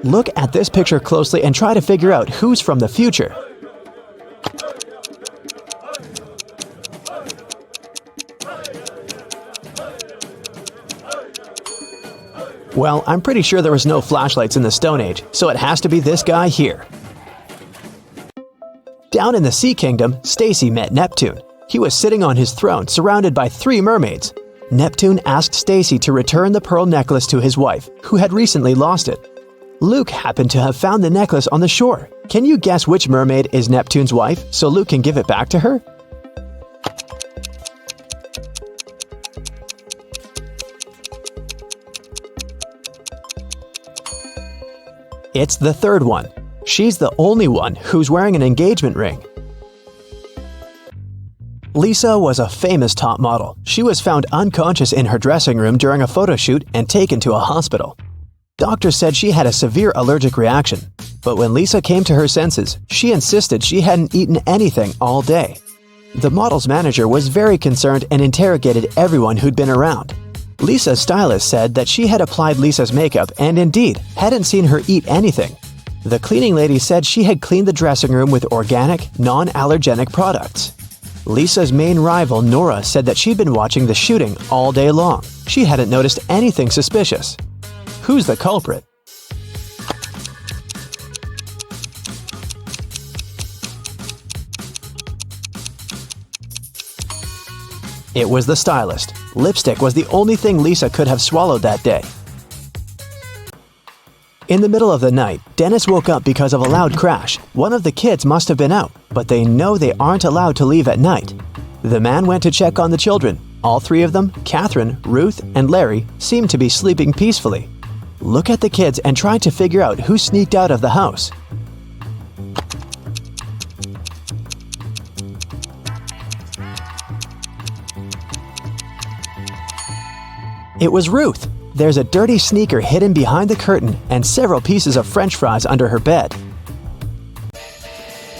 Look at this picture closely and try to figure out who's from the future. Well, I'm pretty sure there was no flashlights in the Stone Age, so it has to be this guy here. Down in the Sea Kingdom, Stacy met Neptune. He was sitting on his throne, surrounded by 3 mermaids. Neptune asked Stacy to return the pearl necklace to his wife, who had recently lost it. Luke happened to have found the necklace on the shore. Can you guess which mermaid is Neptune's wife, so Luke can give it back to her? It's the third one. She's the only one who's wearing an engagement ring. Lisa was a famous top model. She was found unconscious in her dressing room during a photo shoot and taken to a hospital. Doctors said she had a severe allergic reaction, but when Lisa came to her senses, she insisted she hadn't eaten anything all day. The model's manager was very concerned and interrogated everyone who'd been around. Lisa's stylist said that she had applied Lisa's makeup and indeed hadn't seen her eat anything. The cleaning lady said she had cleaned the dressing room with organic, non-allergenic products. Lisa's main rival, Nora, said that she'd been watching the shooting all day long. She hadn't noticed anything suspicious. Who's the culprit? It was the stylist. Lipstick was the only thing Lisa could have swallowed that day. In the middle of the night, Dennis woke up because of a loud crash. One of the kids must have been out, but they know they aren't allowed to leave at night. The man went to check on the children. All 3 of them, Catherine, Ruth, and Larry, seemed to be sleeping peacefully. Look at the kids and try to figure out who sneaked out of the house. It was Ruth. There's a dirty sneaker hidden behind the curtain and several pieces of French fries under her bed.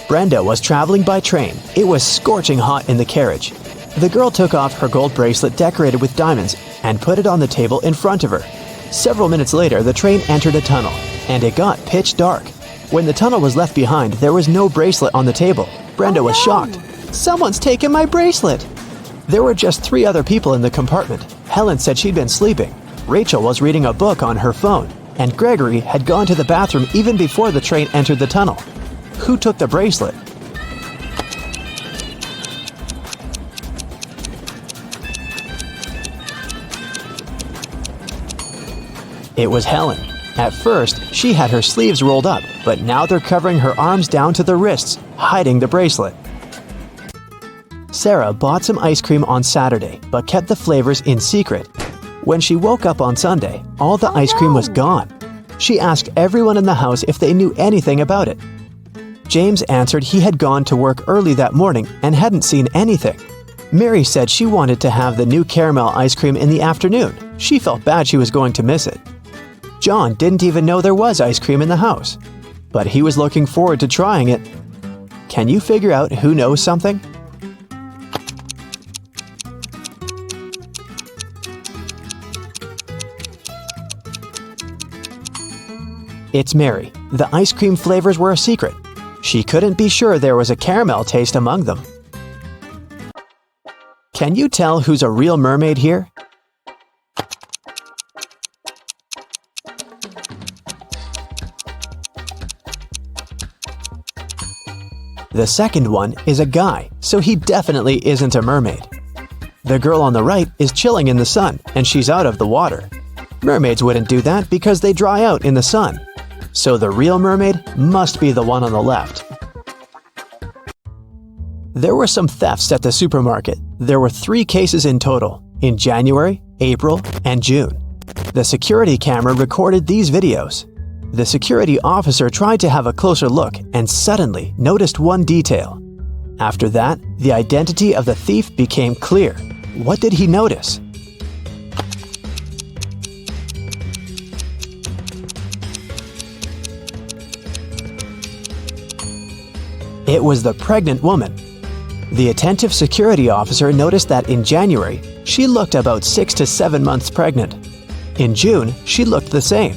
Brenda was traveling by train. It was scorching hot in the carriage. The girl took off her gold bracelet decorated with diamonds and put it on the table in front of her. Several minutes later, the train entered a tunnel, and it got pitch dark. When the tunnel was left behind, there was no bracelet on the table. Brenda was shocked. "Someone's taken my bracelet!" There were just 3 other people in the compartment. Helen said she'd been sleeping. Rachel was reading a book on her phone, and Gregory had gone to the bathroom even before the train entered the tunnel. Who took the bracelet? It was Helen. At first, she had her sleeves rolled up, but now they're covering her arms down to the wrists, hiding the bracelet. Sarah bought some ice cream on Saturday, but kept the flavors in secret. When she woke up on Sunday, all the ice cream was gone. She asked everyone in the house if they knew anything about it. James answered he had gone to work early that morning and hadn't seen anything. Mary said she wanted to have the new caramel ice cream in the afternoon. She felt bad she was going to miss it. John didn't even know there was ice cream in the house, but he was looking forward to trying it. Can you figure out who knows something? It's Mary. The ice cream flavors were a secret. She couldn't be sure there was a caramel taste among them. Can you tell who's a real mermaid here? The second one is a guy, so he definitely isn't a mermaid. The girl on the right is chilling in the sun, and she's out of the water. Mermaids wouldn't do that because they dry out in the sun. So the real mermaid must be the one on the left. There were some thefts at the supermarket. There were 3 cases in total, in January, April, and June. The security camera recorded these videos. The security officer tried to have a closer look and suddenly noticed one detail. After that, the identity of the thief became clear. What did he notice? It was the pregnant woman. The attentive security officer noticed that in January, she looked about 6 to 7 months pregnant. In June, she looked the same.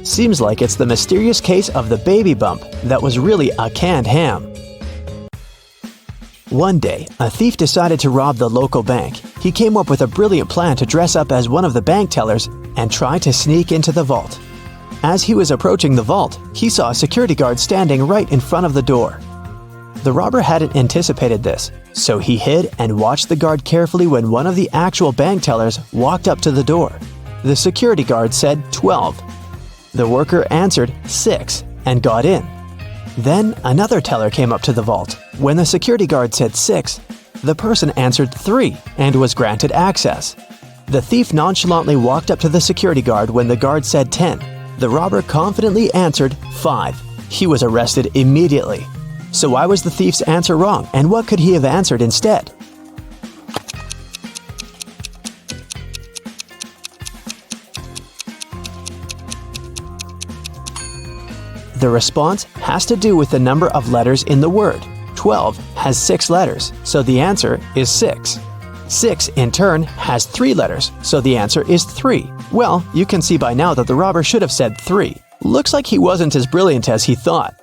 Seems like it's the mysterious case of the baby bump that was really a canned ham. One day, a thief decided to rob the local bank. He came up with a brilliant plan to dress up as one of the bank tellers and try to sneak into the vault. As he was approaching the vault, he saw a security guard standing right in front of the door. The robber hadn't anticipated this, so he hid and watched the guard carefully when one of the actual bank tellers walked up to the door. The security guard said 12. The worker answered 6 and got in. Then another teller came up to the vault. When the security guard said 6, the person answered 3 and was granted access. The thief nonchalantly walked up to the security guard when the guard said 10. The robber confidently answered 5. He was arrested immediately. So why was the thief's answer wrong, and what could he have answered instead? The response has to do with the number of letters in the word. 12 has 6 letters, so the answer is 6. 6, in turn, has 3 letters, so the answer is 3. Well, you can see by now that the robber should have said 3. Looks like he wasn't as brilliant as he thought.